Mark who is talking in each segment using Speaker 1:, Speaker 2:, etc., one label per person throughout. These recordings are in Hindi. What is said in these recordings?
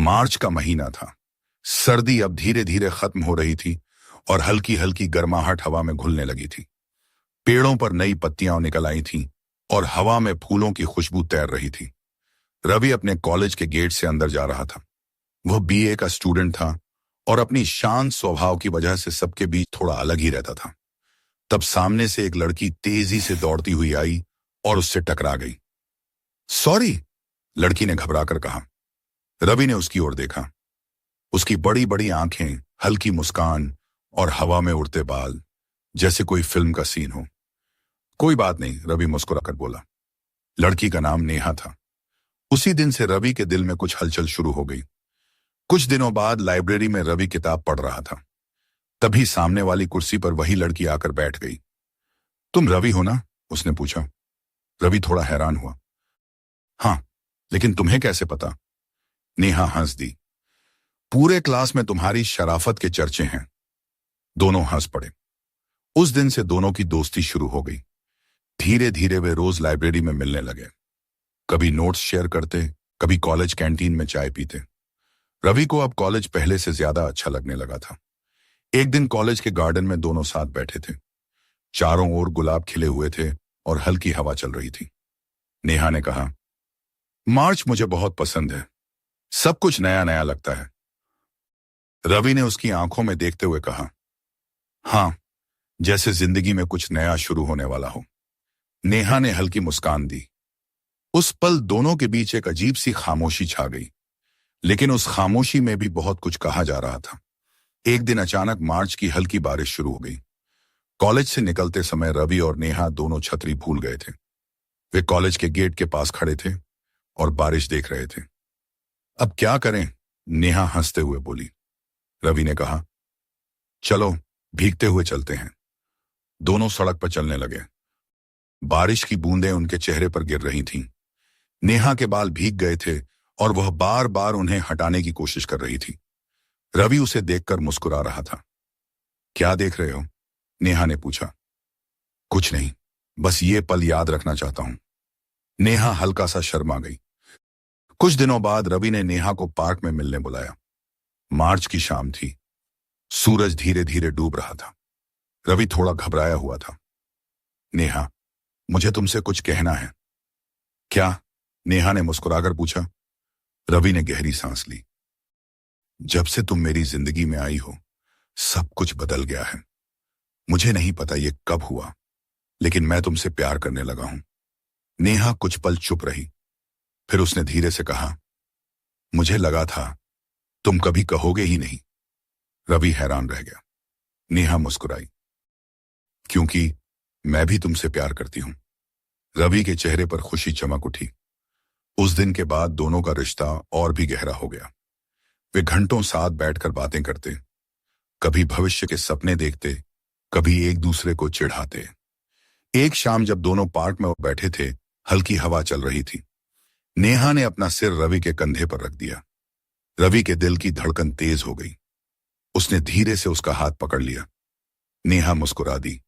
Speaker 1: मार्च का महीना था। सर्दी अब धीरे धीरे खत्म हो रही थी और हल्की हल्की गर्माहट हवा में घुलने लगी थी। पेड़ों पर नई पत्तियां निकल आई थीं और हवा में फूलों की खुशबू तैर रही थी। रवि अपने कॉलेज के गेट से अंदर जा रहा था। वह बीए का स्टूडेंट था और अपनी शांत स्वभाव की वजह से सबके बीच थोड़ा अलग ही रहता था। तब सामने से एक लड़की तेजी से दौड़ती हुई आई और उससे टकरा गई। सॉरी, लड़की ने घबराकर कहा। रवि ने उसकी ओर देखा। उसकी बड़ी बड़ी आंखें, हल्की मुस्कान और हवा में उड़ते बाल, जैसे कोई फिल्म का सीन हो। कोई बात नहीं, रवि मुस्कुराकर बोला। लड़की का नाम नेहा था। उसी दिन से रवि के दिल में कुछ हलचल शुरू हो गई। कुछ दिनों बाद लाइब्रेरी में रवि किताब पढ़ रहा था। तभी सामने वाली कुर्सी पर वही लड़की आकर बैठ गई। तुम रवि हो ना? उसने पूछा। रवि थोड़ा हैरान हुआ। हाँ, लेकिन तुम्हें कैसे पता? नेहा हंस दी। पूरे क्लास में तुम्हारी शराफत के चर्चे हैं। दोनों हंस पड़े। उस दिन से दोनों की दोस्ती शुरू हो गई। धीरे धीरे वे रोज लाइब्रेरी में मिलने लगे। कभी नोट्स शेयर करते, कभी कॉलेज कैंटीन में चाय पीते। रवि को अब कॉलेज पहले से ज्यादा अच्छा लगने लगा था। एक दिन कॉलेज के गार्डन में दोनों साथ बैठे थे। चारों ओर गुलाब खिले हुए थे और हल्की हवा चल रही थी। नेहा ने कहा, मार्च मुझे बहुत पसंद है। सब कुछ नया नया लगता है। रवि ने उसकी आंखों में देखते हुए कहा, हाँ, जैसे जिंदगी में कुछ नया शुरू होने वाला हो। नेहा ने हल्की मुस्कान दी। उस पल दोनों के बीच एक अजीब सी खामोशी छा गई, लेकिन उस खामोशी में भी बहुत कुछ कहा जा रहा था। एक दिन अचानक मार्च की हल्की बारिश शुरू हो गई। कॉलेज से निकलते समय रवि और नेहा दोनों छतरी भूल गए थे। वे कॉलेज के गेट के पास खड़े थे और बारिश देख रहे थे। अब क्या करें? नेहा हंसते हुए बोली। रवि ने कहा, चलो भीगते हुए चलते हैं। दोनों सड़क पर चलने लगे। बारिश की बूंदें उनके चेहरे पर गिर रही थीं। नेहा के बाल भीग गए थे और वह बार बार उन्हें हटाने की कोशिश कर रही थी। रवि उसे देखकर मुस्कुरा रहा था। क्या देख रहे हो? नेहा ने पूछा। कुछ नहीं, बस ये पल याद रखना चाहता हूं। नेहा हल्का सा शर्मा गई। कुछ दिनों बाद रवि ने नेहा को पार्क में मिलने बुलाया। मार्च की शाम थी। सूरज धीरे धीरे डूब रहा था। रवि थोड़ा घबराया हुआ था। नेहा, मुझे तुमसे कुछ कहना है। क्या? नेहा ने मुस्कुराकर पूछा। रवि ने गहरी सांस ली। जब से तुम मेरी जिंदगी में आई हो, सब कुछ बदल गया है। मुझे नहीं पता ये कब हुआ, लेकिन मैं तुमसे प्यार करने लगा हूं। नेहा कुछ पल चुप रही। फिर उसने धीरे से कहा, मुझे लगा था तुम कभी कहोगे ही नहीं। रवि हैरान रह गया। नेहा मुस्कुराई। क्योंकि मैं भी तुमसे प्यार करती हूं। रवि के चेहरे पर खुशी चमक उठी। उस दिन के बाद दोनों का रिश्ता और भी गहरा हो गया। वे घंटों साथ बैठकर बातें करते, कभी भविष्य के सपने देखते, कभी एक दूसरे को चिढ़ाते। एक शाम जब दोनों पार्क में बैठे थे, हल्की हवा चल रही थी। नेहा ने अपना सिर रवि के कंधे पर रख दिया। रवि के दिल की धड़कन तेज हो गई। उसने धीरे से उसका हाथ पकड़ लिया। नेहा मुस्कुरा दी।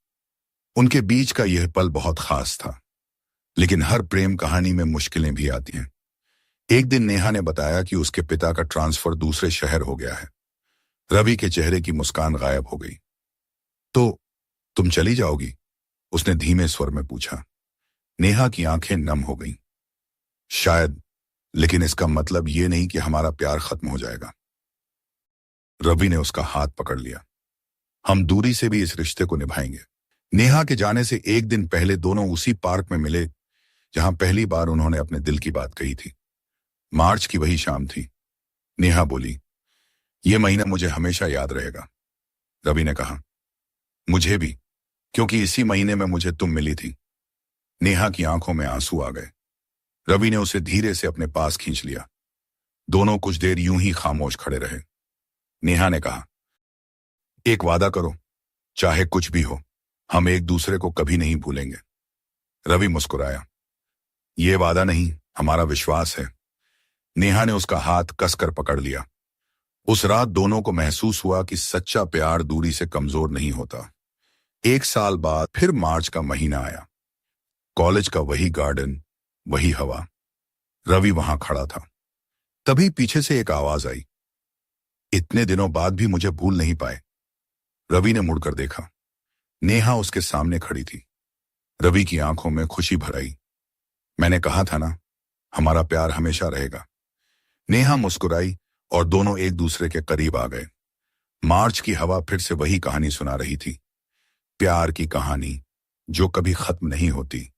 Speaker 1: उनके बीच का यह पल बहुत खास था, लेकिन हर प्रेम कहानी में मुश्किलें भी आती हैं। एक दिन नेहा ने बताया कि उसके पिता का ट्रांसफर दूसरे शहर हो गया है। रवि के चेहरे की मुस्कान गायब हो गई। तो तुम चली जाओगी? उसने धीमे स्वर में पूछा। नेहा की आंखें नम हो गईं। शायद, लेकिन इसका मतलब ये नहीं कि हमारा प्यार खत्म हो जाएगा। रवि ने उसका हाथ पकड़ लिया। हम दूरी से भी इस रिश्ते को निभाएंगे। नेहा के जाने से एक दिन पहले दोनों उसी पार्क में मिले जहां पहली बार उन्होंने अपने दिल की बात कही थी। मार्च की वही शाम थी। नेहा बोली, यह महीना मुझे हमेशा याद रहेगा। रवि ने कहा, मुझे भी, क्योंकि इसी महीने में मुझे तुम मिली थी। नेहा की आंखों में आंसू आ गए। रवि ने उसे धीरे से अपने पास खींच लिया। दोनों कुछ देर यूं ही खामोश खड़े रहे। नेहा ने कहा, एक वादा करो, चाहे कुछ भी हो, हम एक दूसरे को कभी नहीं भूलेंगे। रवि मुस्कुराया। ये वादा नहीं, हमारा विश्वास है। नेहा ने उसका हाथ कसकर पकड़ लिया। उस रात दोनों को महसूस हुआ कि सच्चा प्यार दूरी से कमजोर नहीं होता। एक साल बाद फिर मार्च का महीना आया। कॉलेज का वही गार्डन, वही हवा। रवि वहां खड़ा था। तभी पीछे से एक आवाज आई, इतने दिनों बाद भी मुझे भूल नहीं पाए। रवि ने मुड़कर देखा। नेहा उसके सामने खड़ी थी। रवि की आंखों में खुशी भर आई। मैंने कहा था ना, हमारा प्यार हमेशा रहेगा। नेहा मुस्कुराई और दोनों एक दूसरे के करीब आ गए। मार्च की हवा फिर से वही कहानी सुना रही थी, प्यार की कहानी जो कभी खत्म नहीं होती।